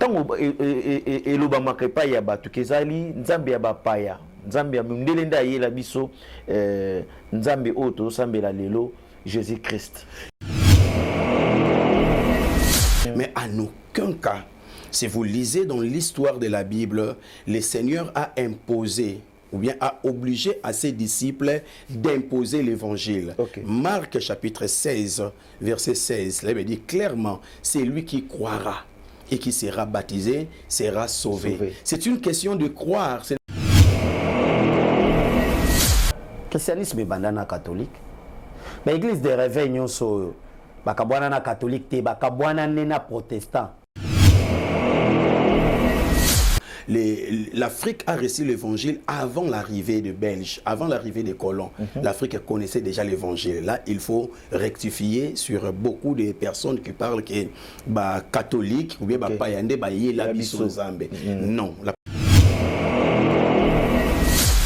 tango elobamaka epai ya bato kezali nzambe ya bapaya, nzambe ya mindele nde ayela biso nzambe oyo tozosambela lelo Jésus Christ. Mais en aucun cas, si vous lisez dans l'histoire de la Bible, le Seigneur a imposé ou bien a obligé à ses disciples d'imposer l'évangile. Okay. Marc chapitre 16, verset 16, là, il dit clairement, c'est lui qui croira et qui sera baptisé, sera sauvé. C'est une question de croire. Christianisme est bandana catholique. Mais l'église de réveil, nous sommes catholique, nena protestant. L'Afrique a reçu l'évangile avant l'arrivée des Belges, avant l'arrivée des colons. L'Afrique connaissait déjà l'évangile. Là, il faut rectifier sur beaucoup de personnes qui parlent que catholique ou bien païende, non.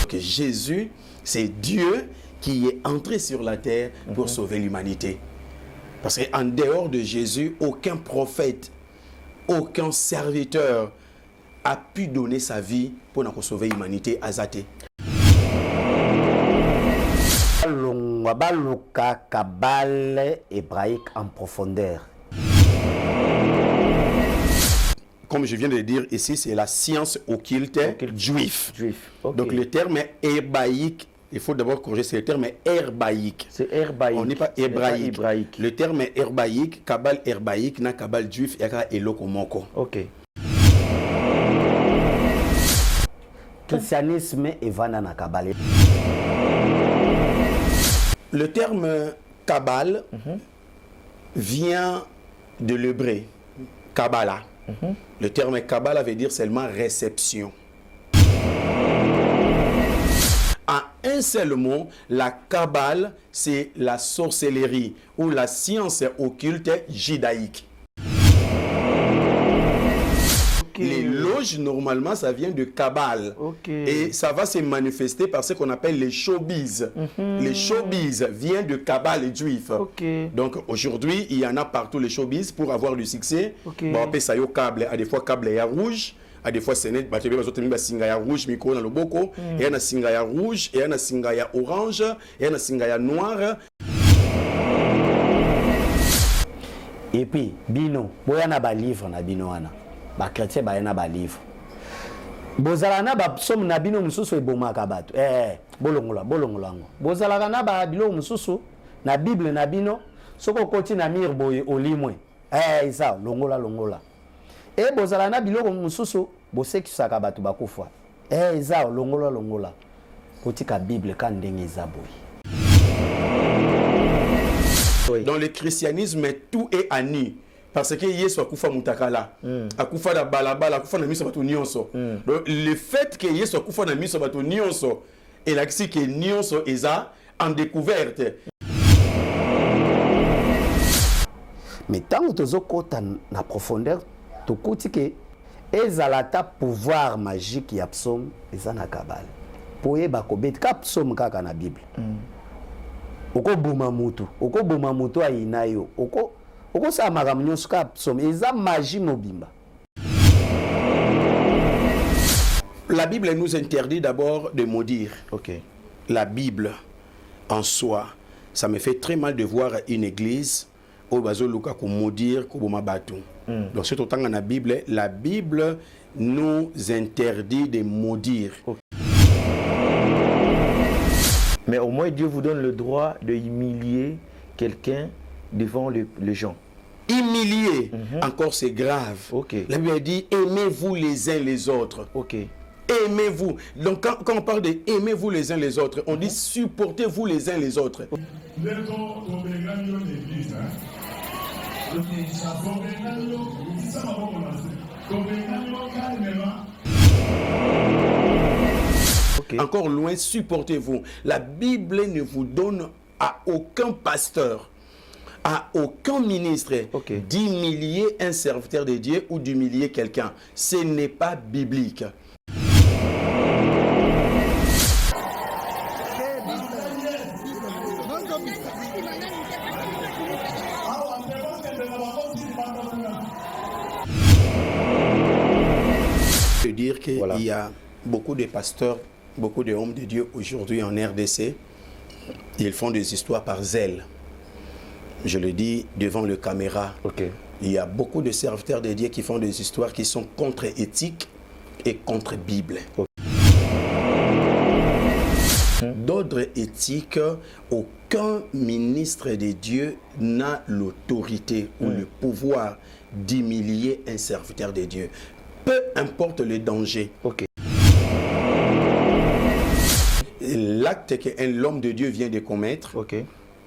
Que Jésus, c'est Dieu qui est entré sur la terre pour sauver l'humanité. Parce qu'en dehors de Jésus, aucun prophète, aucun serviteur a pu donner sa vie pour sauver l'humanité à Zate. Kabbale hébraïque en profondeur. Comme je viens de le dire ici, c'est la science occulte juif. Okay. Donc le terme hébraïque, il faut d'abord corriger, c'est le terme herbaïque. C'est herbaïque. On n'est pas hébraïque. Le terme herbaïque, Kabbale herbaïque, na Kabbale juif, yaka eloko moko. Ok. Christianisme et vanana Kabbale. Le terme Kabbale vient de l'hébreu, Kabbalah. Le terme Kabbalah veut dire seulement réception. En un seul mot, la Kabbale, c'est la sorcellerie ou la science occulte judaïque. Les loges, normalement, ça vient de Kabbale. Et ça va se manifester par ce qu'on appelle les showbiz. Les showbiz viennent de Kabbale juif. Donc aujourd'hui, il y en a partout les showbiz pour avoir du succès. Bon, on appelle ça yo câble. À des fois, câble est rouge. À des fois, c'est net. Il y a singa rouge, micro dans le boko. Il y a singa rouge, il y a singa orange, il y a singa noir. Et puis, bino, boyana ba livre na bino wana. Ba chrétien ba yana ba livre. Bozalana ba psom na bino mususu ebomaka bato. Bolongola ngo. Bozalana na ba bilo mususu na Bible na bino soko koti na mir boye olimwe. Isa longola. Et bozalana biloko mususu bosekisaka bato bakufa. Isa longola. Kotika Bible kan ndenge eza boye. Dans le christianisme, tout est à nu. Parce que Yesu akufa mutakala, akufa da balabala, akufa na miso bato nyonso. Donc le fait que Yesu akufa na miso bato nyonso, et là que nyonso eza en découverte. Mais tant que tu as na profondeur, tu kuti que ezalata pouvoir magique ya psaume ezana Kabbale. Poye bakobet ka psaume kaka na Bible. Oko boma mutu ayina yo. Oko sa makamnyo ska psaume eza magie mobimba. La Bible nous interdit d'abord de maudire. La Bible en soi, ça me fait très mal de voir une église où bazo luka ko maudire ko boma batu. Donc c'est autant dans la Bible nous interdit de maudire. Mais au moins Dieu vous donne le droit de humilier quelqu'un devant les gens. Humilier, encore c'est grave. La Bible dit aimez-vous les uns les autres. Aimez-vous. Donc quand on parle de aimez-vous les uns les autres, on dit supportez-vous les uns les autres. Encore loin, supportez-vous. La Bible ne vous donne à aucun pasteur, à aucun ministre d'humilier un serviteur de Dieu ou d'humilier quelqu'un. Ce n'est pas biblique. dire qu'il y a beaucoup de pasteurs, beaucoup d'hommes de Dieu aujourd'hui en RDC. Ils font des histoires par zèle. Je le dis devant le caméra. Il y a beaucoup de serviteurs de Dieu qui font des histoires qui sont contre-éthiques et contre-Bible. D'ordre éthique, aucun ministre de Dieu n'a l'autorité ou le pouvoir d'humilier un serviteur de Dieu. Peu importe le danger. L'acte que l'homme de Dieu vient de commettre,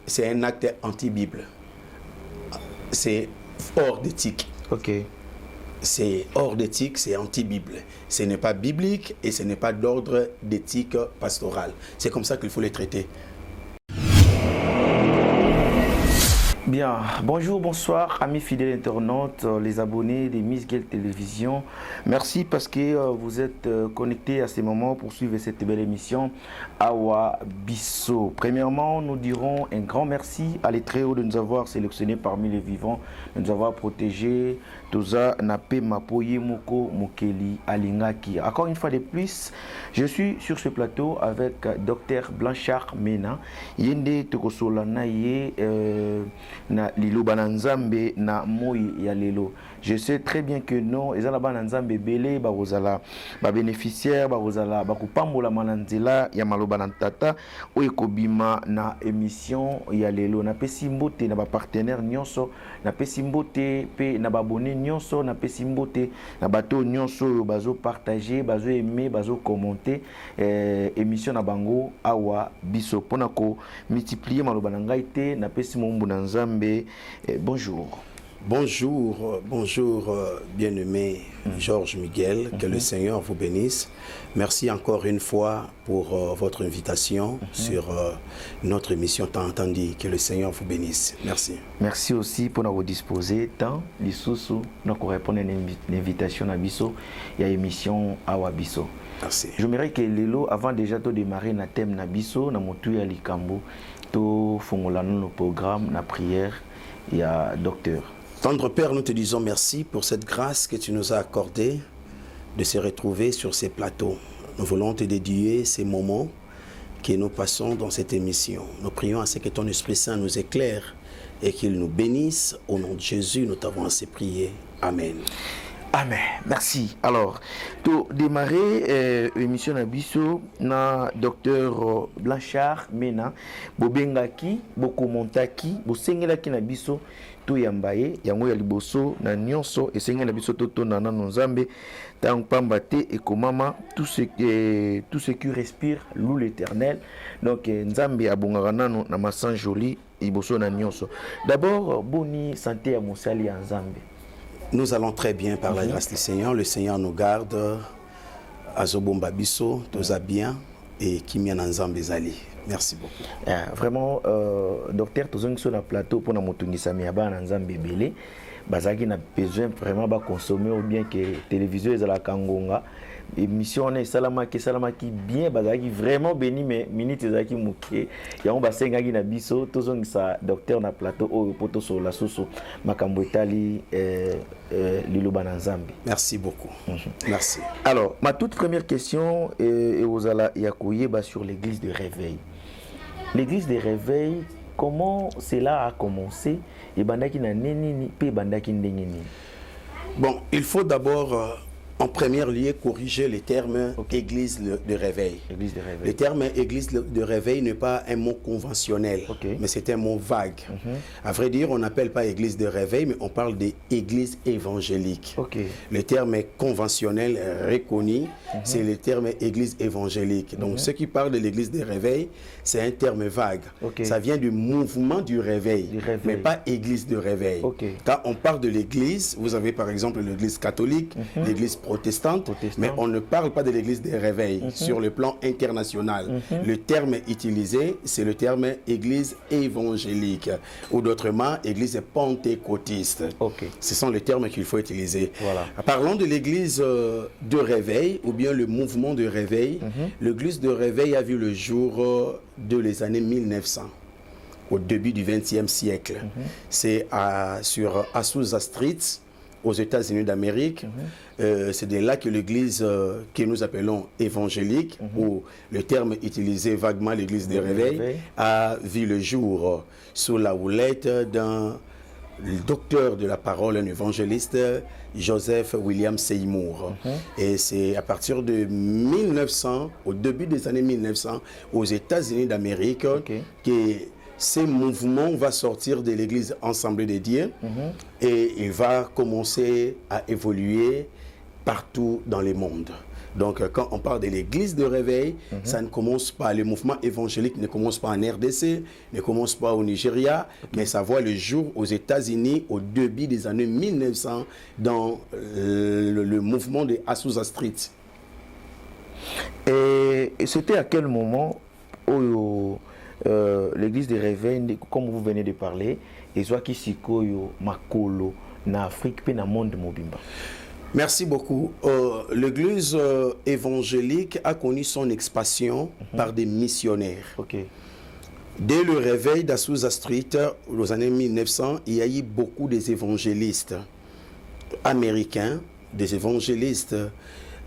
c'est un acte anti-Bible. C'est hors d'éthique. C'est hors d'éthique, c'est anti-Bible. Ce n'est pas biblique et ce n'est pas d'ordre d'éthique pastorale. C'est comme ça qu'il faut les traiter. Bien, bonjour, bonsoir, amis fidèles internautes, les abonnés de Miss Gueule Télévision. Merci parce que vous êtes connectés à ces moments pour suivre cette belle émission Awa Bisso. Premièrement, nous dirons un grand merci à les très hauts de nous avoir sélectionnés parmi les vivants, de nous avoir protégés. Toza Nape Mapoye Moko Mokeli Alingaki. Encore une fois de plus, je suis sur ce plateau avec Dr Blanchard Mena. Yende Tokosola Naye na Lilo Bananzambe na Moyi Yalelo. Je sais très bien que non, ezala Bananzambe Bele, Barozala, bénéficiaire, Barozala, Bakupambola Mananzela, Yamaloba Nantata, Oekobima na émission Yalelo. Na Pesimbote, na partenaire Nyonso, na Pesimbote, pe na babone Nyonso, na Pesimbote, na bateau Nyonso, bazo partager, bazo aimer, bazo commenter, émission na bango Awa Bisso. Ponako, multiplier Maloba Nangaite, na Pesimombu Nanzambe, bonjour. Bonjour, bonjour bien-aimé Georges Miguel, que le Seigneur vous bénisse. Merci encore une fois pour votre invitation sur notre émission Tant Entendu, que le Seigneur vous bénisse. Merci. Merci aussi pour nous disposer tant l'issoussou nous répondre à l'invitation à Bisso et à l'émission Awa Bisso. Merci. J'aimerais que Lelo, avant déjà de démarrer na thème na Bisso, na motu ya likambo, to fongola nos programme na prière et à docteur. Tendre Père, nous te disons merci pour cette grâce que tu nous as accordée de se retrouver sur ces plateaux. Nous voulons te dédier ces moments que nous passons dans cette émission. Nous prions à ce que ton Esprit Saint nous éclaire et qu'il nous bénisse. Au nom de Jésus, nous t'avons assez prié. Amen. Amen. Merci. Alors, pour démarrer l'émission Nabiso, na docteur Blanchard Mena, Bobengaki, Bokomontaki, Bosengelaki Nabiso, to yambaye, yango ya liboso, na nyonso, et sengel Nabiso toto na nzambe, tang pambate et komama, tout ce qui respire loue l'Éternel. Donc, nzambe abongara nano na masan joli, iboso na nyonso. D'abord, boni santé à mosali ya nzambe. Nous allons très bien par la grâce du Seigneur. Le Seigneur nous garde. Azobomba biso, toza bien et Kimia Nanzambe Zali. Merci beaucoup. Vraiment, docteur, tous sur le plateau pour nous montrer Miaba Nanzambe Belé. Bazaki n'a besoin vraiment de consommer ou bien que télévision est à la Kangonga. Émission on est salama qui bien bazaki vraiment béni mais minute ezaki muké ya on basenga ki na biso tozongi sa docteur na plateau o poto so la soso makambo etali liloba na nzambe. Merci beaucoup. Merci. Alors ma toute première question est ozala yakoye ba sur l'église de réveil. L'église de réveil, comment cela a commencé et bandaki na neni pe bandaki ndengeni? Bon, il faut d'abord en premier lieu, corriger les termes église de réveil. Église de réveil. Le terme église de réveil n'est pas un mot conventionnel, mais c'est un mot vague. À vrai dire, on n'appelle pas église de réveil, mais on parle d'église évangélique. Le terme conventionnel reconnu, c'est le terme église évangélique. Donc, ceux qui parlent de l'église de réveil, c'est un terme vague. Ça vient du mouvement du réveil, mais pas église de réveil. Quand on parle de l'église, vous avez par exemple l'église catholique, l'église protestante, mais on ne parle pas de l'église des réveils sur le plan international. Le terme utilisé, c'est le terme église évangélique ou d'autrement église pentecôtiste. Ce sont les termes qu'il faut utiliser. Parlons de l'église de réveil ou bien le mouvement de réveil. L'église de réveil a vu le jour de les années 1900. Au début du XXe siècle. C'est sur Azusa Street aux États-Unis d'Amérique. C'est de là que l'église que nous appelons évangélique, ou le terme utilisé vaguement, l'église des réveils, a vu le jour sous la houlette d'un docteur de la parole, un évangéliste, Joseph William Seymour. Et c'est à partir de 1900, au début des années 1900, aux États-Unis d'Amérique, que ce mouvement va sortir de l'église Assemblée des dieux et il va commencer à évoluer partout dans le monde. Donc, quand on parle de l'église de réveil, ça ne commence pas, le mouvement évangélique ne commence pas en RDC, ne commence pas au Nigeria, mais ça voit le jour aux États-Unis au début des années 1900 dans le mouvement de Azusa Street. Et c'était à quel moment où l'église de réveil, comme vous venez de parler, et soit qui sikoyo makolo na Afrique pe na monde mobimba? Merci beaucoup. L'église évangélique a connu son expansion par des missionnaires. Dès le réveil d'Azusa Street, aux années 1900, il y a eu beaucoup d'évangélistes américains, des évangélistes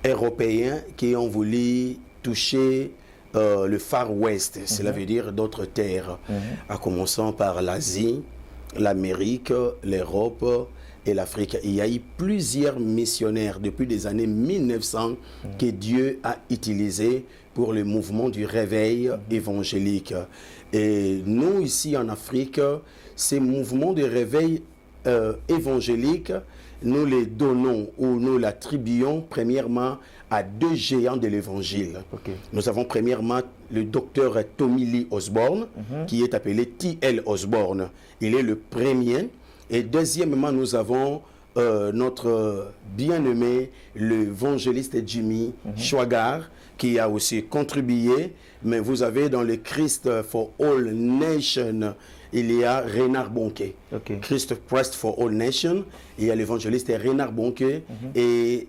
européens qui ont voulu toucher le Far West, cela veut dire d'autres terres, en commençant par l'Asie, l'Amérique, l'Europe et l'Afrique. Il y a eu plusieurs missionnaires depuis les années 1900 que Dieu a utilisés pour le mouvement du réveil évangélique. Et nous, ici en Afrique, ces mouvements de réveil évangélique, nous les donnons ou nous l'attribuons premièrement à deux géants de l'évangile. Nous avons premièrement le docteur Tommy Lee Osborne, qui est appelé T.L. Osborne. Il est le premier. Et deuxièmement, nous avons notre bien-aimé, l'évangéliste Jimmy Swaggart, qui a aussi contribué. Mais vous avez dans le Christ for All Nations, il y a Renard Bonke. Christ for All Nations, il y a l'évangéliste Renard Bonke et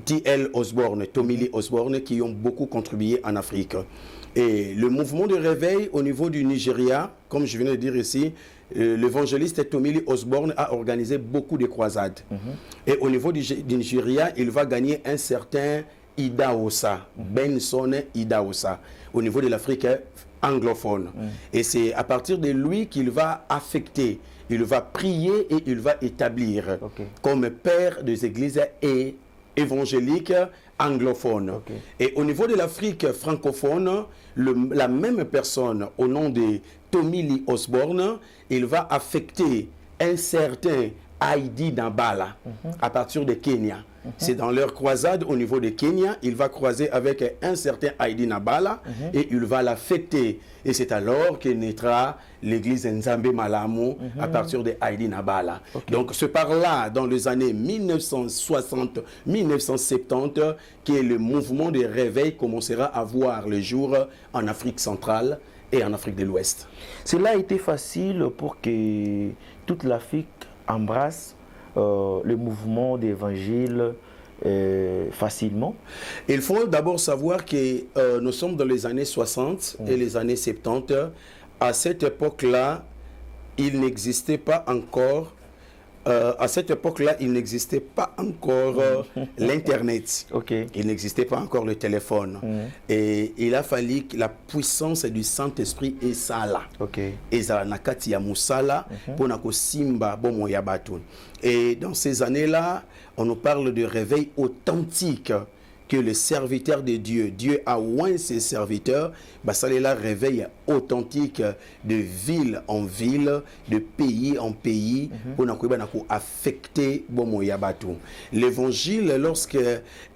T.L. Osborne, Tommy Lee Osborne, qui ont beaucoup contribué en Afrique. Et le mouvement de réveil au niveau du Nigeria, comme je viens de dire ici, l'évangéliste Tommy Lee Osborne a organisé beaucoup de croisades. Et au niveau du Nigeria, il va gagner un certain Idahosa, Benson Idahosa, au niveau de l'Afrique anglophone. Et c'est à partir de lui qu'il va affecter, il va prier et il va établir comme père des églises et évangéliques anglophones. Et au niveau de l'Afrique francophone, la même personne, au nom de Tommy Lee Osborne, il va affecter un certain Heidi Nabala à partir de Kenya. C'est dans leur croisade au niveau de Kenya, il va croiser avec un certain Heidi Nabala et il va l'affecter. Et c'est alors que naîtra l'église Nzambe Malamu à partir de Heidi Nabala. Donc c'est par là, dans les années 1960-1970, que le mouvement de réveil commencera à voir le jour en Afrique centrale et en Afrique de l'Ouest. Cela a été facile pour que toute l'Afrique embrasse le mouvement d'évangile facilement? Il faut d'abord savoir que nous sommes dans les années 60 et les années 70. À cette époque-là, il n'existait pas encore l'Internet. Il n'existait pas encore le téléphone. Et il a fallu que la puissance du Saint-Esprit est ça là. Et ça nakati ya musala pour nako simba bomo ya batu. Et dans ces années-là, on nous parle de réveil authentique que le serviteur de Dieu, Dieu a oint ses serviteurs, ça est là réveil authentique de ville en ville, de pays en pays, pour affecter bomo yabatu. L'évangile, lorsque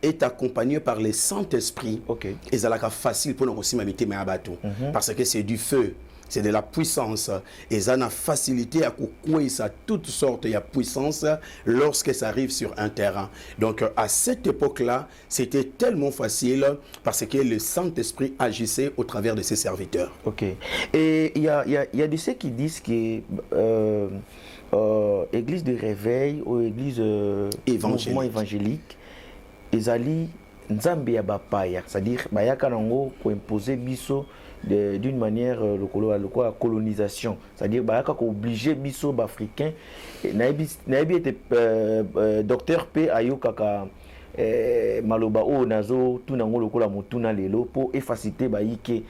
est accompagné par le Saint-Esprit, et ça facile pour nous aussi m'habiter parce que c'est du feu. C'est de la puissance. Et ça a facilité à couper ça toutes sortes de puissance lorsque ça arrive sur un terrain. Donc à cette époque-là, c'était tellement facile parce que le Saint-Esprit agissait au travers de ses serviteurs. Et il y a de ceux qui disent que église de réveil ou église mouvement évangélique, ils allaient nzambe ya bapaya, c'est-à-dire bayaka nango ko imposer biso d'une manière la colonisation, c'est-à-dire bayaka ko obliger biso bafricain naebi était docteur P ayokaka maloba o nazo tunango lokola mutuna lelo po efaciliter bayike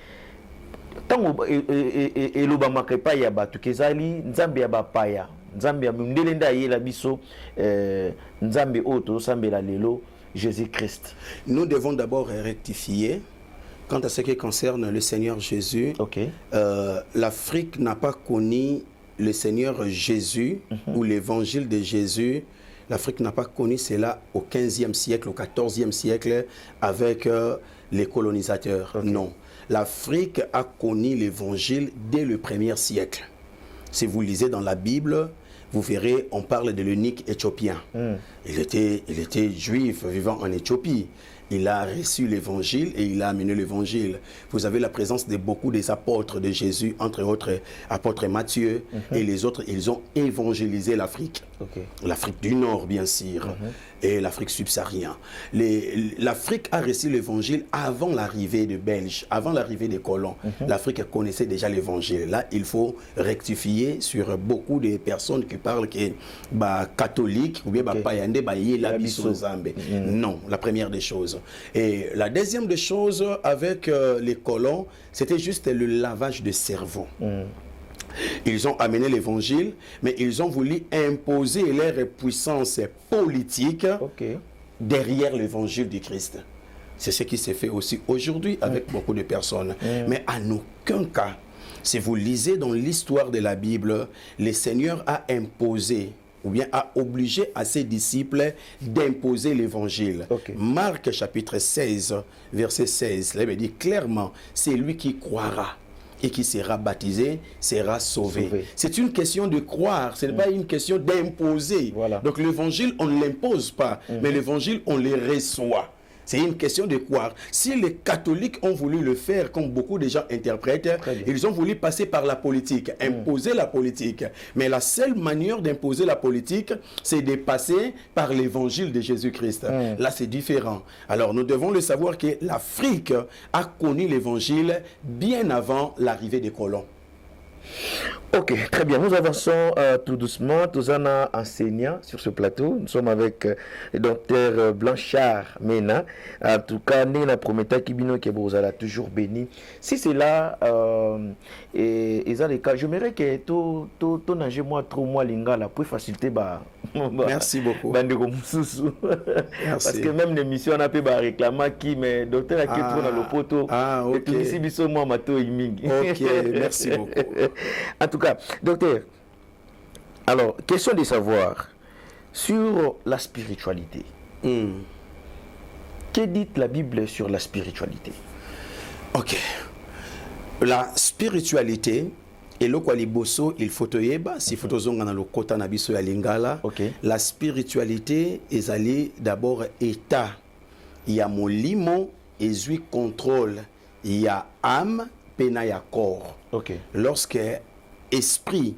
tango eloba makepa ya batu kezali nzambe ya bapaya, nzambe ya mundele nda yela biso nzambe o to sambela lelo Jésus-Christ. Nous devons d'abord rectifier quant à ce qui concerne le Seigneur Jésus. Okay. L'Afrique n'a pas connu le Seigneur Jésus ou l'évangile de Jésus. L'Afrique n'a pas connu cela au 15e siècle, au 14e siècle avec les colonisateurs. Okay. Non. L'Afrique a connu l'évangile dès le 1er siècle. Si vous lisez dans la Bible, vous verrez, on parle de l'eunuque éthiopien. Il était juif vivant en Éthiopie. Il a reçu l'évangile et il a amené l'évangile. Vous avez la présence de beaucoup des apôtres de Jésus, entre autres apôtre Matthieu et les autres. Ils ont évangélisé l'Afrique. Okay. L'Afrique du Nord, bien sûr, et l'Afrique subsaharienne. L'Afrique a reçu l'évangile avant l'arrivée des Belges, avant l'arrivée des colons. L'Afrique connaissait déjà l'évangile. Là, il faut rectifier sur beaucoup de personnes qui parlent que catholiques ou bien païens, non, la première des choses. Et la deuxième des choses avec les colons, c'était juste le lavage de cerveau. Ils ont amené l'évangile, mais ils ont voulu imposer leur puissance politique derrière l'évangile du Christ. C'est ce qui s'est fait aussi aujourd'hui avec beaucoup de personnes. Mais en aucun cas, si vous lisez dans l'histoire de la Bible, le Seigneur a imposé ou bien a obligé à ses disciples d'imposer l'évangile. Marc chapitre 16, verset 16, là, il dit clairement, c'est lui qui croira et qui sera baptisé, sera sauvé. C'est une question de croire, ce n'est pas une question d'imposer. Voilà. Donc l'évangile, on ne l'impose pas, mais l'évangile, on le reçoit. C'est une question de croire. Si les catholiques ont voulu le faire, comme beaucoup de gens interprètent, ils ont voulu passer par la politique, imposer la politique. Mais la seule manière d'imposer la politique, c'est de passer par l'évangile de Jésus-Christ. Là, c'est différent. Alors, nous devons le savoir que l'Afrique a connu l'évangile bien avant l'arrivée des colons. Ok, très bien. Nous avançons tout doucement. Tous en enseignants sur ce plateau. Nous sommes avec le docteur Blanchard Mena. En tout cas, nous avons promis que vous allez toujours béni. Si c'est là, et le cas, je m'aimerais que tout nage moi trop moi lingala pour faciliter merci beaucoup. Merci. Parce que même l'émission on a pu réclamer qui mais docteur a qui tourne dans le poteau. Ok. Et ici biso moi mato iming. Ok, merci beaucoup. En tout cas, docteur, alors, question de savoir sur la spiritualité. Que dit la Bible sur la spiritualité? Ok. La spiritualité, et le kwaliboso, il faut yeba, si faut zonga na lokota na biso ya lingala. La spiritualité est allée d'abord état. Il y a molimo, et contrôle. Il y a âme, pena ya corps. Lorsque esprit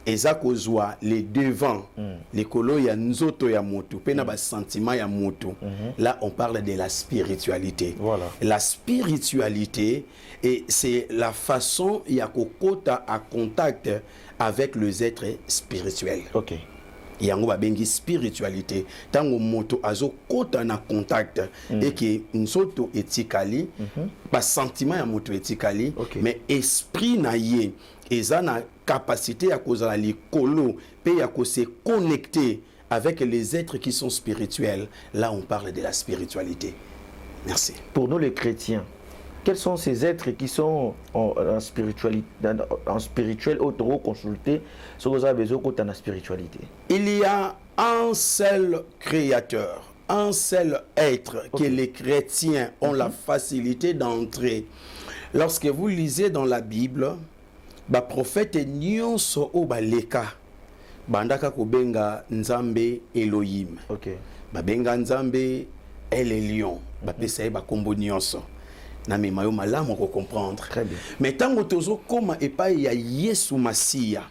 ezakozwa les devants les kolo ya nzoto ya moto pena ba sentiment ya moto là on parle de la spiritualité. La spiritualité et c'est la façon ya kokota à contact avec les êtres spirituels. yango babengi spiritualité tango moto azo kota na contact et que nzoto etikali ba sentiment ya moto etikali mais esprit na ye eza na capacité ya kozala likolo pe ya ko se connecter avec les êtres qui sont spirituels. Là on parle de la spiritualité. Merci. Pour nous les chrétiens, quels sont ces êtres qui sont en spiritualité, en spirituel auto-consulté, ce que vous avez besoin de la spiritualité? Il y a un seul créateur, un seul être que les chrétiens ont la facilité d'entrer. Lorsque vous lisez dans la Bible, ba prophète nyonso o baleka bandaka kobenga nzambe Elohim. Ba benga nzambe El Elyon, ba pesa ba kombo nyonso. Na me mayo malamu ko comprendre. Mais tango tozo koma epai ya Yesu Masia,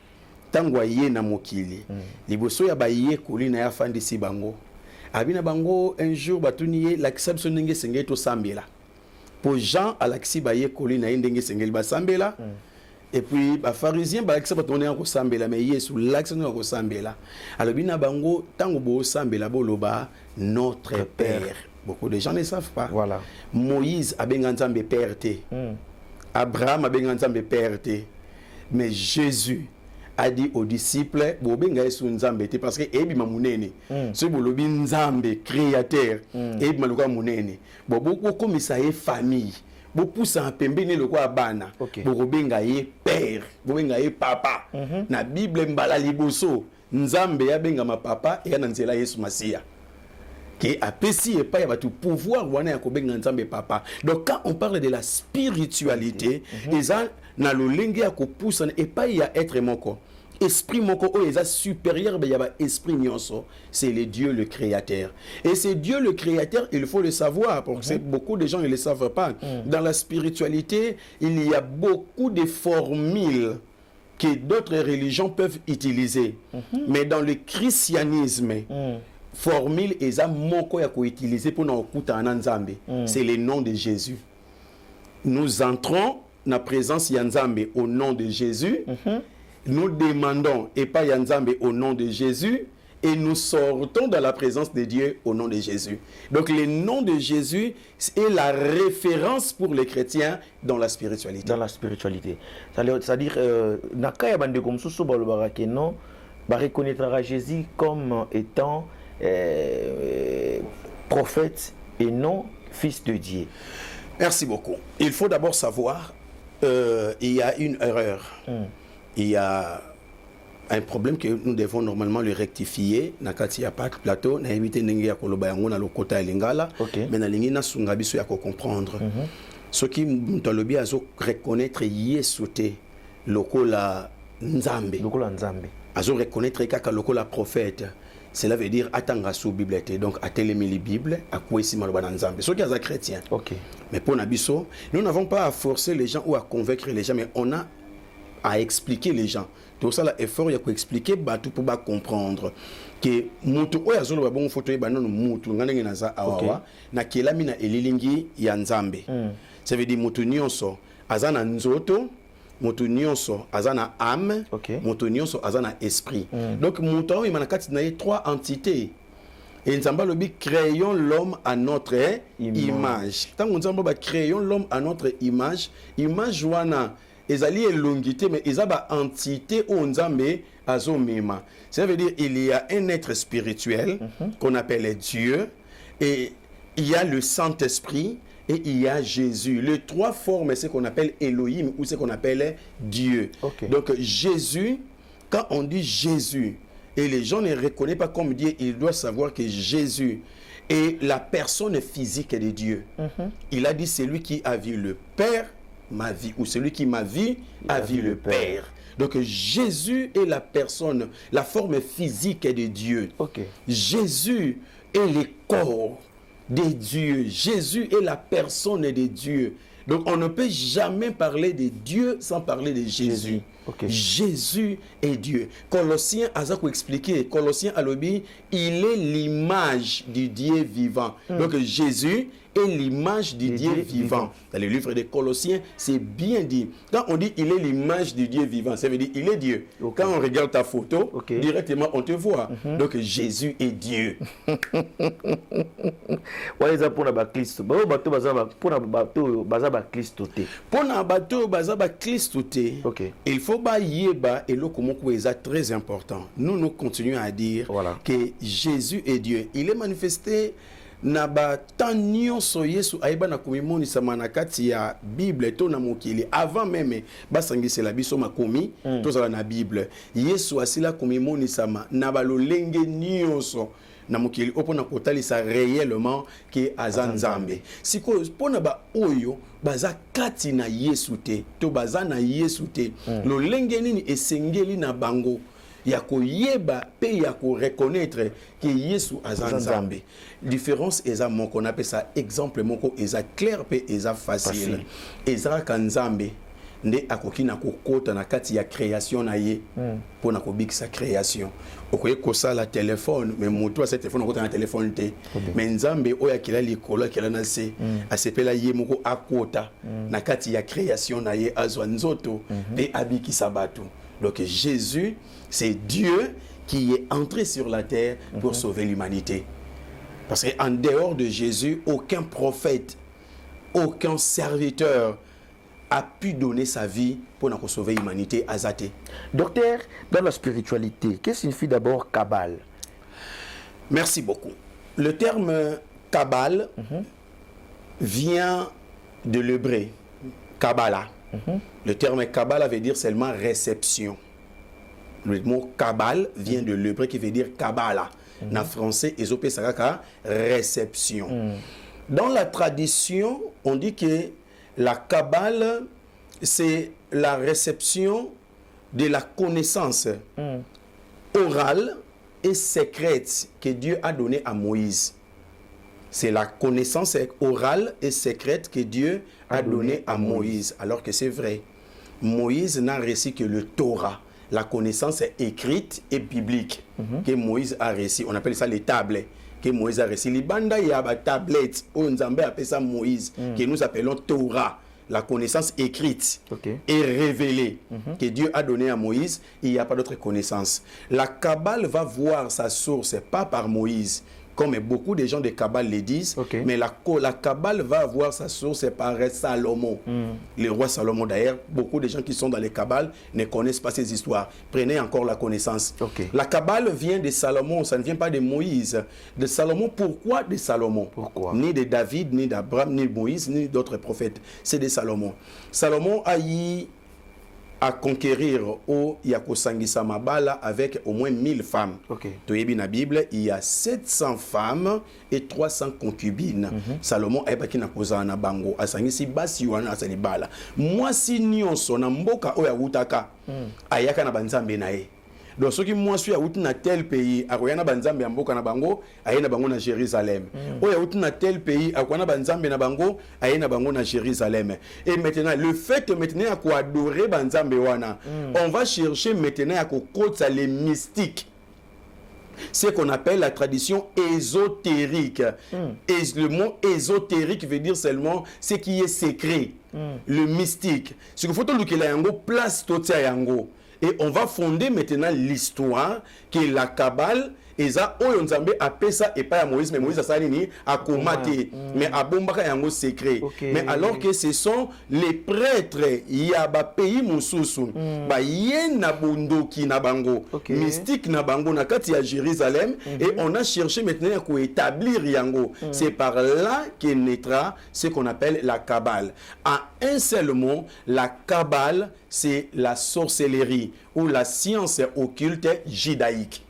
tango aye na mokili. Liboso ya ba ye kolina ya fandisi bango. abina bango un jour batuniye lakisa biso ndenge sengeli tosambela po Jean alakisi bayekoli na ye ndenge sengeli basambela et puis ba pharisien balakisa bato ndenge kosambela mais Yesu lakisa ndenge kosambela alobi na bango tango bo sambela boloba notre Père. Beaucoup de gens ne savent pas. Voilà. Moïse a benga nzambe Père te. Abraham a benga nzambe Père te. Mais Jésus a dit aux disciples bobenga yesu nzambe te parce que ebi mamunene ce bolobi nzambe créateur ebi maluka munene bobo komisa ye famille bopusa pembeni lokwa bana bobenga ye père bobenga ye papa na bible mbala liboso nzambe ya benga ma papa et na nzela yesu masia qui apesi et pas y a tout pouvoir wana ya kobenga nzambe papa. Donc quand on parle de la spiritualité eza na lolenge ya kopusa et pas y a être moko esprit moko o eza supérieur be ya ba esprit nyonso, c'est le Dieu le créateur. Et c'est Dieu le créateur, il faut le savoir parce que beaucoup de gens ne le savent pas. Dans la spiritualité, il y a beaucoup de formules que d'autres religions peuvent utiliser. Mais dans le christianisme, formule eza moko ya ko utiliser pour na okuta na nzambe, c'est le nom de Jésus. Nous entrons dans la présence ya nzambe au nom de Jésus. Nous demandons et pas Yanzambe au nom de Jésus et nous sortons dans la présence de Dieu au nom de Jésus. Donc le nom de Jésus est la référence pour les chrétiens dans la spiritualité. Dans la spiritualité. C'est-à-dire, Nakaya Bande comme Sousso Balobara non, reconnaîtra Jésus comme étant prophète et non fils de Dieu. Merci beaucoup. Il faut d'abord savoir, il y a une erreur. Il y a un problème que nous devons normalement le rectifier. Nakati ya pas plateau, na éviter ndenge ya koloba yango na lokota lingala, mais na lingi na sunga biso ya ko comprendre. Ce qui mutalobi azo reconnaître Yesu te lokola nzambe. Lokola nzambe. Azo reconnaître kaka lokola prophète. Cela veut dire atanga sous Bible te. Donc atelemi li Bible akwesi maloba na nzambe. Ce qui est chrétien. Mais pour nabiso, nous n'avons pas à forcer les gens ou à convaincre les gens, mais on a à expliquer les gens. Tout ça, l'effort, il y a qu'à expliquer, tout pour comprendre que mutu oya zolo ba bon photo ba non mutu ngane naza awawa na kelami na elilingi ya nzambe. Ça veut dire mutu nyonso azana nzoto, mutu nyonso azana âme, mutu nyonso azana esprit. Donc mutu oyo manakati na trois entités. Et nzamba lobi créons l'homme à notre image. Tant nzamba ba créons l'homme à notre image, image wana ezali elongité mais ezaba entité o nzambe azomema. Ça veut dire il y a un être spirituel qu'on appelle Dieu et il y a le Saint-Esprit et il y a Jésus. Les trois formes c'est qu'on appelle Elohim ou c'est qu'on appelle Dieu. Donc Jésus, quand on dit Jésus et les gens ne reconnaissent pas comme Dieu, ils doivent savoir que Jésus est la personne physique de Dieu. Il a dit c'est lui qui a vu le Père ma vie, ou celui qui m'a vu a vu le Père. Donc Jésus est la personne, la forme physique de Dieu. Jésus est le corps de Dieu. Jésus est la personne de Dieu. Donc on ne peut jamais parler de Dieu sans parler de Jésus. Jésus est Dieu. Colossiens a expliqué, Colossiens a dit, il est l'image du Dieu vivant. Donc Jésus est l'image du Dieu vivant. Dans le livre des Colossiens, c'est bien dit. Quand on dit il est l'image du Dieu vivant, ça veut dire il est Dieu. Quand on regarde ta photo, directement on te voit. Donc Jésus est Dieu. Il faut très important. Nous continuons à dire que Jésus est Dieu. Il est manifesté na ba tanyo so Yesu aiba na kumimoni samana kati ya Bible to na mokili avant même basangise la biso makomi to za na Bible Yesu asila kumimoni sama na balolenge nyonso na mokili opona kotalisa réellement que azanzambe siko pona ba oyo baza kati na Yesu te to baza na Yesu te lolenge nini esengeli na bango ya koyeba pe ya ko reconnaître que Yesu azanzambe. Différence eza moko on appelle ça exemple moko eza clair pe eza facile. Eza kanzambe nde akoki na kokota na kati ya création na ye pour na kobikisa création. Okoye kosa la téléphone mais moto a ce téléphone okota na téléphone te mais nzambe oya kila likolo kila na se asepela ye moko akota na kati ya création na ye azwa nzoto pe abikisa bato. Donc Jésus, c'est Dieu qui est entré sur la terre pour sauver l'humanité. Parce qu'en dehors de Jésus, aucun prophète, aucun serviteur a pu donner sa vie pour nous sauver l'humanité à Zate. Docteur, dans la spiritualité, qu'est-ce que signifie d'abord Kabbale? Merci beaucoup. Le terme Kabbale vient de l'hébreu, Kabbalah. Le terme Kabbalah veut dire seulement réception. Le mot Kabbale vient de l'hébreu qui veut dire Kabbalah. En français, Ezopé Saraka, réception. Dans la tradition, on dit que la Kabbale, c'est la réception de la connaissance orale et secrète que Dieu a donnée à Moïse. C'est la connaissance orale et secrète que Dieu a donnée à Moïse. Alors que c'est vrai. Moïse n'a reçu que le Torah. La connaissance écrite et biblique que Moïse a reçu. On appelle ça les tablets que Moïse a reçu. Les bandes, il y a des tablettes. On appelle ça Moïse, que nous appelons Torah. La connaissance écrite et révélée que Dieu a donnée à Moïse. Il n'y a pas d'autre connaissance. La Kabbale va voir sa source, pas par Moïse, comme beaucoup de gens de Kabbale le disent, mais la Kabbale va avoir sa source par Salomon. Le roi Salomon, d'ailleurs, beaucoup de gens qui sont dans les Kabbales ne connaissent pas ces histoires. Prenez encore la connaissance. La Kabbale vient de Salomon, ça ne vient pas de Moïse. De Salomon, pourquoi de Salomon? Pourquoi? Ni de David, ni d'Abraham, ni de Moïse, ni d'autres prophètes. C'est de Salomon. Salomon a eu à conquérir au Yakosangisa Mabala avec au moins 1000 femmes. Toyebi na Bible, il y a 700 femmes et 300 concubines. Salomon a pas na koza na bango asangisi basi wana asalibala. Moi si nyonso na mboka oya utaka ayaka na banzambe na ye. Donc ceux qui moi suis à na tel pays, à Royana Banzambe en Boka na bango, ayena bango na Jérusalem. Oya na tel pays, à Royana Banzambe na bango, ayena bango na Jérusalem. Et maintenant le fait maintenant à quoi adorer Banzambe wana, on va chercher maintenant à quoi les mystiques. Ce qu'on appelle la tradition ésotérique. Et le mot ésotérique veut dire seulement ce qui est secret, le mystique. Ce qu'il faut que la yango place totia yango. Et on va fonder maintenant l'histoire que la Kabbale eza oyo nzambe apesa et pas à Moïse, mais Moïse a salini a komate mais a bombaka yango secret. Mais alors que ce sont les prêtres ya ba pays mususu ba yena bondoki na bango mystique na bango na kati ya Jérusalem et on a cherché maintenant à établir yango. C'est par là que naîtra ce qu'on appelle la Kabbale. En un seul mot, la Kabbale c'est la sorcellerie ou la science occulte judaïque.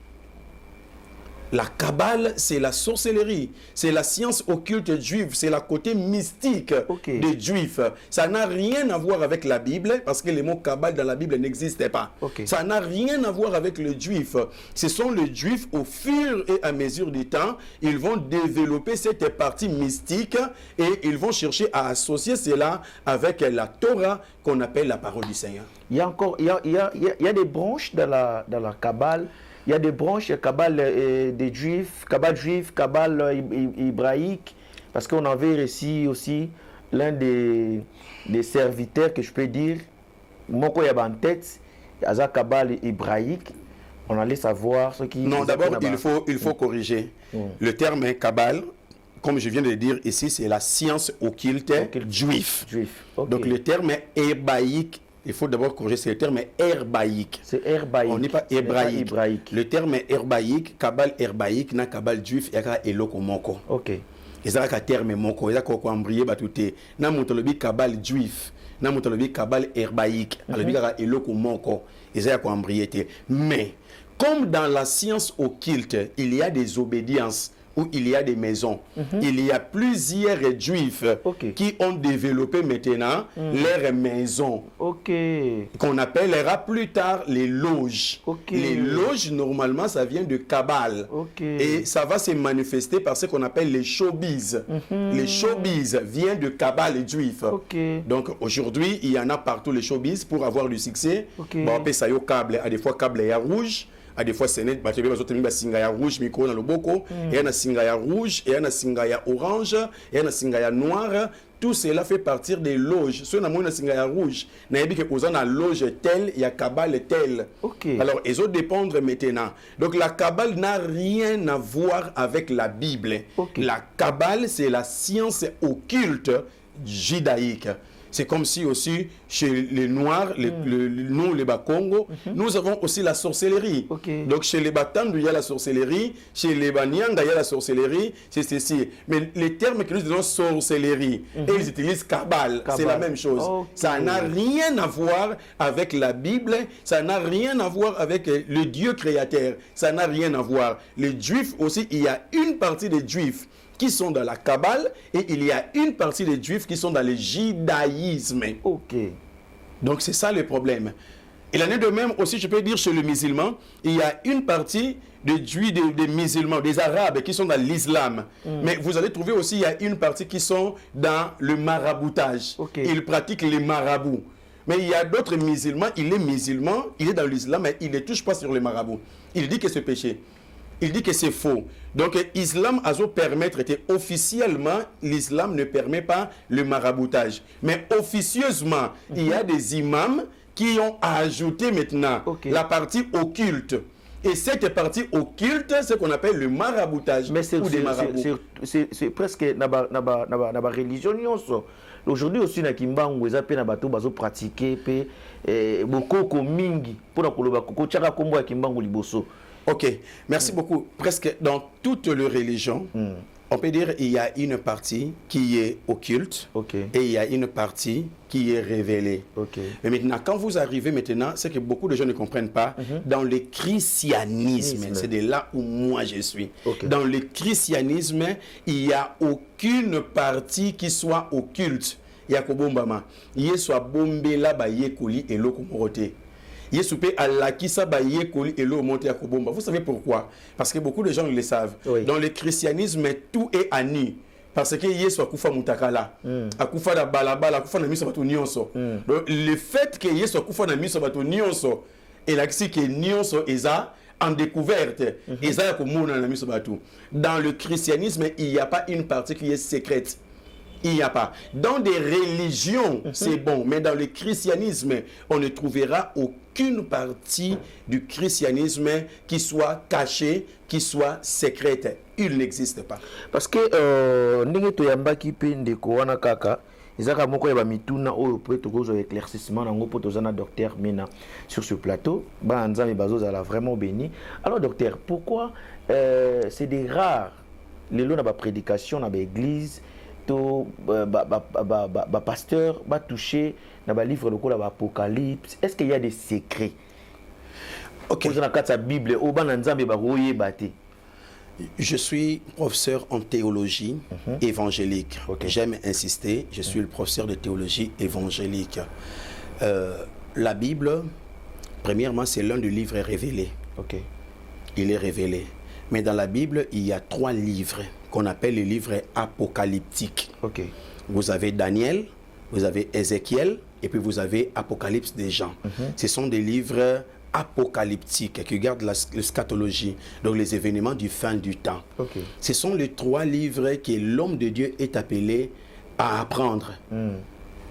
La Kabbale, c'est la sorcellerie, c'est la science occulte juive, c'est la côté mystique des juifs. Ça n'a rien à voir avec la Bible, parce que le mot Kabbale dans la Bible n'existait pas. Ça n'a rien à voir avec le juif. Ce sont les juifs, au fur et à mesure du temps, ils vont développer cette partie mystique et ils vont chercher à associer cela avec la Torah qu'on appelle la parole du Seigneur. Il y a encore, il y a des branches dans la Kabbale. Il y a des branches, Kabbale des juifs, Kabbale juif, Kabbale hébraïque, parce qu'on avait reçu aussi l'un des serviteurs que je peux dire, Moko Yaba en tête, Aza Kabbale hébraïque, on allait savoir ce qui... Non, d'abord, il faut corriger. Le terme Kabbale, comme je viens de le dire ici, c'est la science occulte juif. Donc le terme hébraïque, il faut d'abord corriger, c'est le terme herbaïque. C'est herbaïque. On n'est pas hébraïque. Le terme herbaïque, Kabbale herbaïque, na Kabbale juif, yaka eloko moko. Et ça a terme moko, et ça ko ambrié batute. Na mutolobi Kabbale juif, na mutolobi Kabbale herbaïque. Alors yaka eloko moko, et ça ko ambrié. Mais comme dans la science occulte, il y a des obédiences où il y a des maisons. Il y a plusieurs juifs qui ont développé maintenant leurs maisons. Qu'on appellera plus tard les loges. Les loges, normalement, ça vient de Kabbale. Et ça va se manifester par ce qu'on appelle les showbiz. Les showbiz viennent de Kabbale juif. Donc aujourd'hui, il y en a partout les showbiz pour avoir du succès. Bon, on peut ça au câble, à des fois câble est rouge. À des fois, c'est net, bah, tu vas avoir singa rouge, micro dans le boko, et il y a un singa rouge, et il y a un singa orange, et il y a un singa noir. Tout cela fait partir des loges. Si on a un singa rouge, on a dit que vous avez une loge telle, il y a Kabbale telle. Alors, ils ont dépendre maintenant. Donc, la Kabbale n'a rien à voir avec la Bible. La Kabbale, c'est la science occulte judaïque. C'est comme si aussi, chez les Noirs, nous, les Bakongo, nous avons aussi la sorcellerie. Donc, chez les Batandu, il y a la sorcellerie. Chez les Banyanga, il y a la sorcellerie. C'est ceci. Mais les termes que nous disons sorcellerie, et ils utilisent Kabbale. C'est la même chose. Ça n'a rien à voir avec la Bible. Ça n'a rien à voir avec le Dieu créateur. Ça n'a rien à voir. Les Juifs aussi, il y a une partie des Juifs qui sont dans la Kabbale et il y a une partie des Juifs qui sont dans le judaïsme. Donc c'est ça le problème. Il en est de même aussi, je peux dire, chez les musulmans, il y a une partie des Juifs, des musulmans, des Arabes qui sont dans l'islam. Mais vous allez trouver aussi, il y a une partie qui sont dans le maraboutage. Ils pratiquent les marabouts. Mais il y a d'autres musulmans, il est musulman, il est dans l'islam, mais il ne touche pas sur les marabouts. Il dit que c'est péché. Il dit que c'est faux. Donc, l'islam a permettre, officiellement, l'islam ne permet pas le maraboutage. Mais officieusement, il y a des imams qui ont ajouté maintenant la partie occulte. Et cette partie occulte, c'est ce qu'on appelle le maraboutage. Mais c'est presque dans la religion. Aujourd'hui aussi, na Kimbangu, ils appellent bateau bazo pratiquer beaucoup mingi pour la koloba koko tchaka kombo ya Kimbangu liboso. Ok, merci beaucoup. Presque dans toutes les religions, on peut dire qu'il y a une partie qui est occulte et il y a une partie qui est révélée. Mais maintenant, quand vous arrivez maintenant, c'est que beaucoup de gens ne comprennent pas, dans le christianisme, c'est de là où moi je suis. Dans le christianisme, il n'y a aucune partie qui soit occulte. Il y a kobombama. Il y a soit bombela ba yekoli et lokomorote. Vous savez pourquoi? Parce que beaucoup de gens le savent. Dans le christianisme, tout est à nu. Parce que Yesu akufa mutakala, akufa da balabala, akufa na miso bato nyonso. Le fait que Yesu akufa na miso bato nyonso, et là que nyonso eza en découverte, eza komona na miso bato. Dans le christianisme, il n'y a pas une partie qui est secrète. Il n'y a pas. Dans des religions, c'est bon, mais dans le christianisme, on ne trouvera aucune partie du christianisme qui soit cachée, qui soit secrète. Il n'existe pas. Parce que ndenge toyambaki pe ndeko wana kaka ezaka moko ya ba mituna oyo pe tokozo éclaircissement nango po tozana docteur Mena sur ce plateau ba nzambe bazozala vraiment béni. Alors docteur, pourquoi c'est des rares les lois na ba prédication na ba église pasteur va toucher dans le livre de l'Apocalypse? Est-ce qu'il y a des secrets? Je suis professeur en théologie évangélique. J'aime insister, je suis le professeur de théologie évangélique. La Bible, premièrement, c'est l'un des livres révélés. Il est révélé. Mais dans la Bible, il y a 3 livres qu'on appelle les livres apocalyptiques. Vous avez Daniel, vous avez Ézéchiel, et puis vous avez Apocalypse des Jean. Ce sont des livres apocalyptiques qui regardent l'eschatologie, donc les événements du fin du temps. Ce sont les 3 livres que l'homme de Dieu est appelé à apprendre.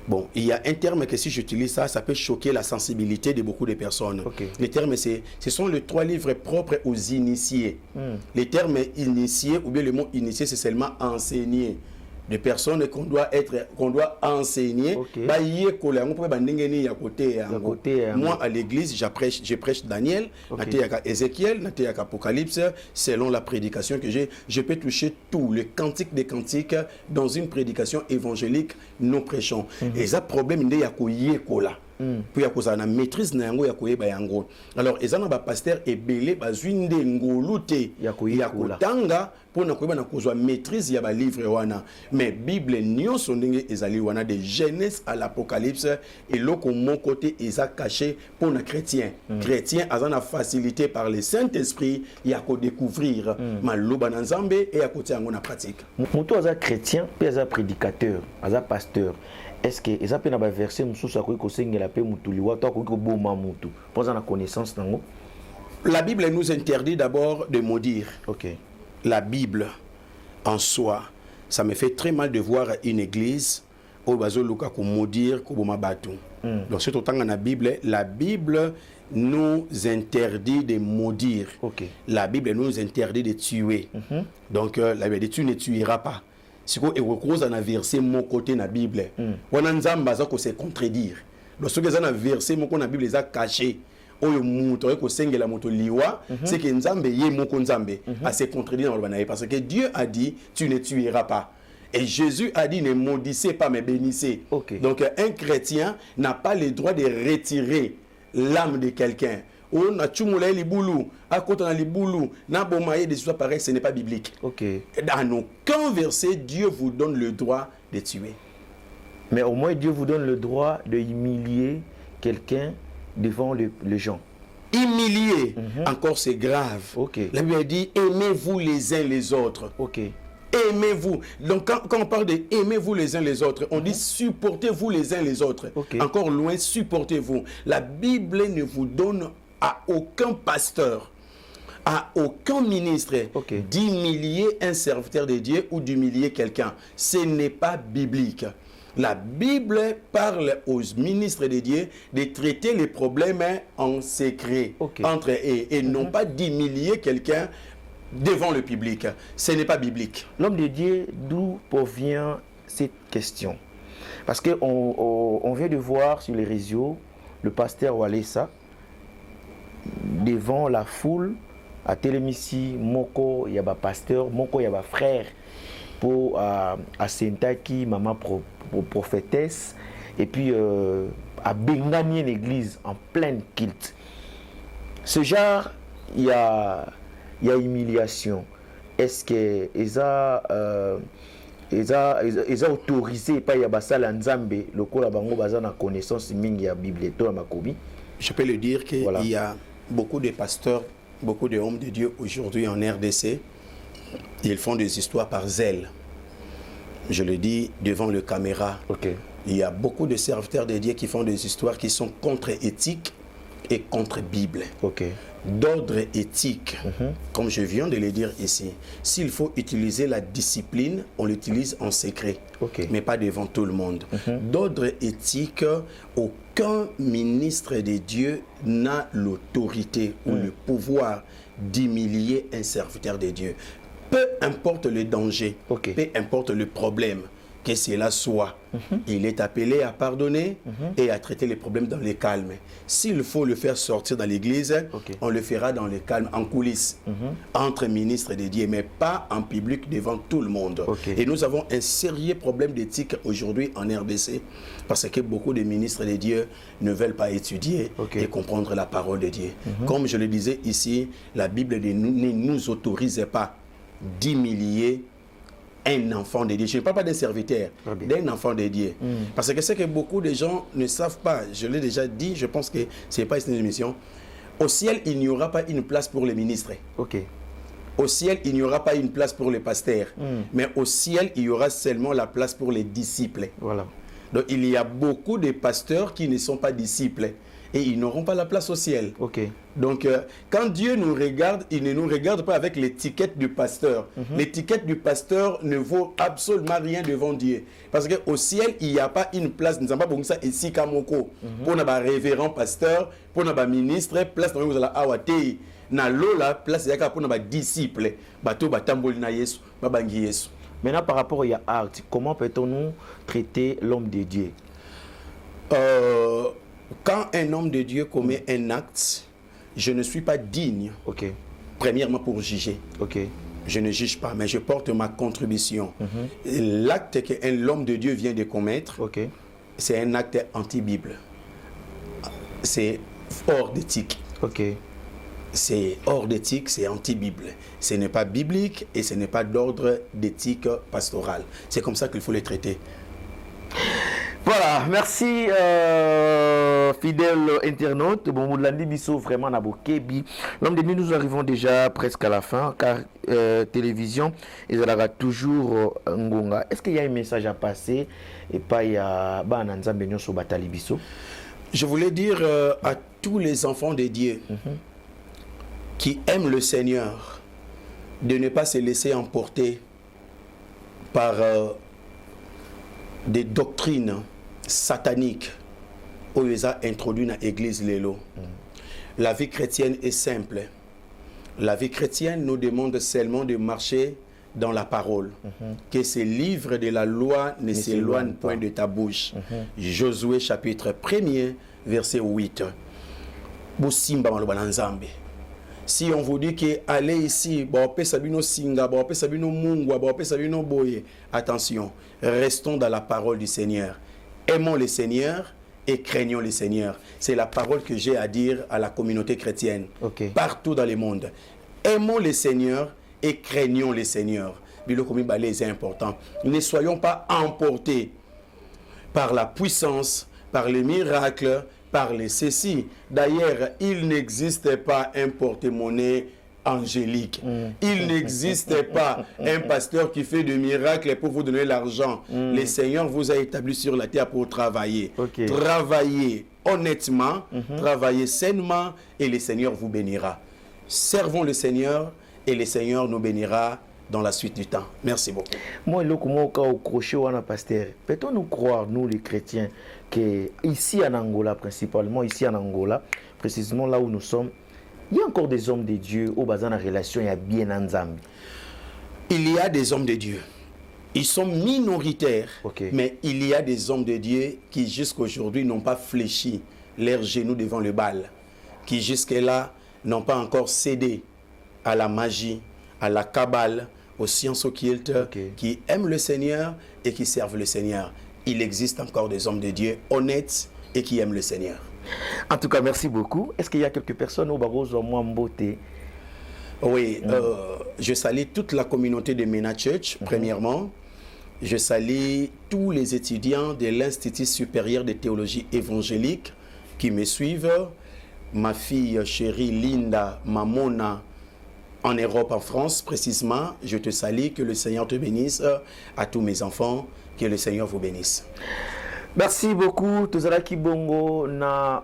Bon, il y a un terme que si j'utilise ça, ça peut choquer la sensibilité de beaucoup de personnes. Les termes, ce sont les 3 livres propres aux initiés. Les termes initiés, ou bien le mot initié, c'est seulement enseigner. Des personnes qu'on doit enseigner. Moi, à l'église, je prêche Daniel, Ézéchiel, Apocalypse, selon la prédication que j'ai. Je peux toucher tout, le cantique des cantiques, dans une prédication évangélique, nous prêchons. Et ça, problème, il y a puis ya kozala na maîtrise na yango ya koyeba yango. Alors ezana ba pasteur ebele bazwinde ngolute ya kotanga pona koyeba na kozwa maîtrise ya ba livre wana. Mais Bible nyonso ndenge ezali wana de Genèse à l'Apocalypse et loko mon côté eza caché pour na chrétien. Chrétien azana facilité par le Saint-Esprit ya ko découvrir maloba na Nzambe et ya kotia yango na pratique. Mutu aza chrétien pe aza prédicateur, aza pasteur. Est-ce que eza pe na ba verset mususu akoki kosengela pe mutu liwa to akoki koboma mutu pour na connaissance nango? La Bible nous interdit d'abord de maudire. OK. La Bible en soi, ça me fait très mal de voir une église où bazo luka ko maudire ko boma batu. Donc c'est autant dans la Bible nous interdit de maudire. Okay. La Bible nous interdit de tuer. Donc la Bible dit tu ne tueras pas. Si vous avez un verset mon côté dans la Bible, on a se contredire. Donc ce que ça verset mon côté dans la Bible est caché. Oyo muto ko sengela moto liwa, c'est que Nzambe ye moko Nzambe a se contredire dans le banaï parce que Dieu a dit tu ne tueras pas. Et Jésus a dit ne maudissez pas mais bénissez. Okay. Donc un chrétien n'a pas le droit de retirer l'âme de quelqu'un. On a tchumula libulu, à côté de libulu, n'a bomaye des histoires pareilles, ce n'est pas biblique. Okay. Dans aucun verset, Dieu vous donne le droit de tuer. Mais au moins Dieu vous donne le droit de humilier quelqu'un devant les gens. Humilier, encore c'est grave. Okay. La Bible dit aimez-vous les uns les autres. Okay. Aimez-vous. Donc quand on parle de aimez-vous les uns les autres, on dit supportez-vous les uns les autres. Okay. Encore loin, supportez-vous. La Bible ne vous donne à aucun pasteur, à aucun ministre d'humilier un serviteur de Dieu ou d'humilier quelqu'un. Ce n'est pas biblique. La Bible parle aux ministres de Dieu de traiter les problèmes en secret entre eux et non pas d'humilier quelqu'un devant le public. Ce n'est pas biblique. L'homme de Dieu, d'où provient cette question? Parce qu'on vient de voir sur les réseaux le pasteur Walesa devant la foule à Télémissi, Moko, il y a un pasteur, Moko, il y a un frère pour à Sentaki, maman prophétesse, et puis à Bengani, une église en pleine culte. Ce genre, il y a humiliation. Est-ce que ils ont autorisé pas ya basala nzambe lokola bango bazana connaissance mingi ya Bible to makobi? Je peux le dire qu'il y a beaucoup de pasteurs, beaucoup de hommes de Dieu aujourd'hui en RDC. Ils font des histoires par zèle. Je le dis devant le caméra. Il y a beaucoup de serviteurs de Dieu qui font des histoires qui sont contre-éthiques et contre-Bible. D'ordre éthique, comme je viens de le dire ici, s'il faut utiliser la discipline, on l'utilise en secret, mais pas devant tout le monde. D'ordre éthique, aucun ministre de Dieu n'a l'autorité ou le pouvoir d'humilier un serviteur de Dieu. Peu importe le danger, peu importe le problème, que cela soit, il est appelé à pardonner et à traiter les problèmes dans le calme. S'il faut le faire sortir dans l'église, on le fera dans le calme, en coulisses, entre ministres de Dieu, mais pas en public devant tout le monde. Et nous avons un sérieux problème d'éthique aujourd'hui en RDC, parce que beaucoup de ministres de Dieu ne veulent pas étudier et comprendre la parole de Dieu. Comme je le disais ici, la Bible ne nous autorise pas d'humilier un enfant de Dieu. Je ne parle pas d'un serviteur, d'un enfant de Dieu. Parce que c'est que beaucoup de gens ne savent pas, je l'ai déjà dit, je pense que ce n'est pas une émission. Au ciel, il n'y aura pas une place pour les ministres. Au ciel, il n'y aura pas une place pour les pasteurs. Mais au ciel, il y aura seulement la place pour les disciples. Donc il y a beaucoup de pasteurs qui ne sont pas disciples. Et ils n'auront pas la place au ciel. Donc, quand Dieu nous regarde, il ne nous regarde pas avec l'étiquette du pasteur. L'étiquette du pasteur ne vaut absolument rien devant Dieu. Parce qu'au ciel, il n'y a pas une place. Nous n'avons pas besoin de ça ici, Kamoko. Pour nos révérend pasteur, pour nos ministres, place dans la awate. Na lola, place yaka pour nos disciples. Bato batamboli na Yesu, babangi Yesu. Maintenant, par rapport à art, comment peut-on traiter l'homme de Dieu? Quand un homme de Dieu commet un acte, je ne suis pas digne, premièrement pour juger. Je ne juge pas, mais je porte ma contribution. L'acte qu'un homme de Dieu vient de commettre, c'est un acte anti-Bible. c'est hors d'éthique. Ok. C'est hors d'éthique, c'est anti-bible. Ce n'est pas biblique et ce n'est pas d'ordre d'éthique pastorale. C'est comme ça qu'il faut les traiter. Voilà, merci fidèle internaute. Bon, Moulandi Bisso, vraiment, Nabokebi. L'homme de nuit, nous arrivons déjà presque à la fin, car télévision, ils aura toujours Ngonga. Est-ce qu'il y a un message à passer et pas il y a Bananza Benyon sur Batali Bisso? Je voulais dire à tous les enfants de Dieu qui aiment le Seigneur de ne pas se laisser emporter par des doctrines sataniques où ils ont introduit dans l'église Lélo. La vie chrétienne est simple. La vie chrétienne nous demande seulement de marcher dans la parole. Que ce livre de la loi ne s'éloigne point de ta bouche. Josué chapitre 1er, verset 8. Si on vous dit que allez ici, attention, restons dans la parole du Seigneur. Aimons le Seigneur et craignons le Seigneur. C'est la parole que j'ai à dire à la communauté chrétienne, partout dans le monde. Aimons le Seigneur et craignons le Seigneur. C'est important. Ne soyons pas emportés par la puissance, par les miracles, par les ceci. D'ailleurs, il n'existe pas un porte-monnaie angélique. Il n'existe pas un pasteur qui fait des miracles pour vous donner l'argent. Le Seigneur vous a établi sur la terre pour travailler. Travaillez honnêtement, travaillez sainement et le Seigneur vous bénira. Servons le Seigneur et le Seigneur nous bénira dans la suite du temps. Merci beaucoup. Moi, au crochet, pasteur, peut-on nous croire, nous les chrétiens, que ici en Angola, principalement ici en Angola, précisément là où nous sommes, il y a encore des hommes de Dieu au bazar en relation, il y a bien en Zambie. Il y a des hommes de Dieu. Ils sont minoritaires, mais il y a des hommes de Dieu qui jusqu'à aujourd'hui n'ont pas fléchi leurs genoux devant le Baal, qui jusque-là n'ont pas encore cédé à la magie, à la cabale, aux sciences occultes, qui aiment le Seigneur et qui servent le Seigneur. Il existe encore des hommes de Dieu honnêtes et qui aiment le Seigneur. En tout cas, merci beaucoup. Est-ce qu'il y a quelques personnes au Barroso Mwambote? Oui, je salue toute la communauté de Mena Church, premièrement. Je salue tous les étudiants de l'Institut supérieur de théologie évangélique qui me suivent. Ma fille chérie Linda Mamona, en Europe, en France précisément, je te salue, que le Seigneur te bénisse, à tous mes enfants, que le Seigneur vous bénisse. Merci beaucoup. Tozalaki bongo na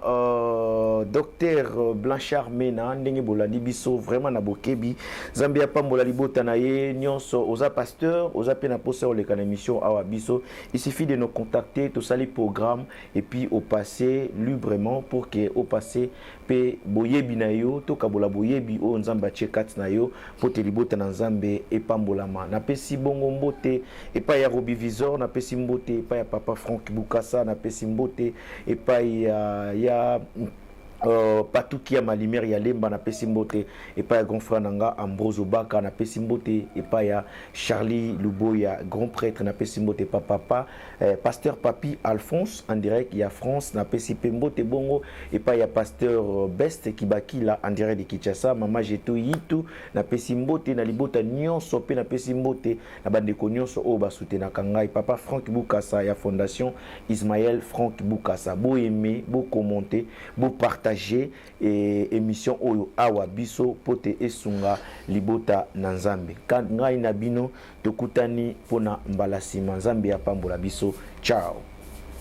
docteur Blanchard Mena ndenge bolandi biso vraiment na bokebi Zambia pambola libota na ye nyonso oza pasteur oza pe na posa o lekana émission awa biso. Il suffit de nous contacter to sali programme et puis au passé librement pour que au passé pe boyebi na yo to kabola boyebi o nzamba chekat na yo pour te libota na Nzambe e pambolama na pesi bongo mbote e pa ya Robi Visor na pesi mbote e pa ya Papa Franck Bukasa na pesi mbote e pa ya Patukia Malimeri ya Lemba na pesi mbote et pas ya grand frère nanga Ambroso Baka na pesi mbote et pas ya Charlie Luboya grand prêtre na pesi mbote papa pasteur Papi Alphonse en direct ya France na pesi mbote bongo et pas ya pasteur Best Kibaki là en direct de Kinshasa mama Jeto Yitu na pesi mbote na libota nyonso pe na pesi mbote na bandeko nyonso o basute na kangai papa Franck Bukasa ya fondation Ismaël Franck Bukasa bo aimer bo commenter bo partager et émission oyo awa biso pote esunga libota na Nzambe kan ngai na bino tokutani pona mbala sima Nzambe ya pambola biso ciao.